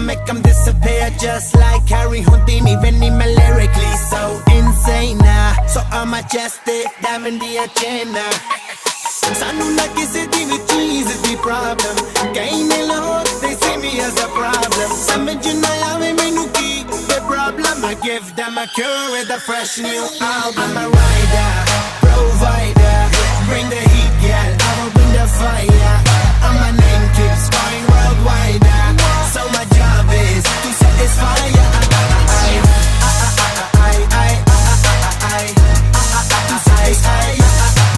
make them disappear just like Harry Houdini. Venime lyrically so insane so I'm majestic, diamond the agenda. Sanu na kisi di cheese is the problem. Kain lo they see me as a problem. Samajh na aave mainu ki the problem. I give them a cure with a fresh new album. I'm a rider,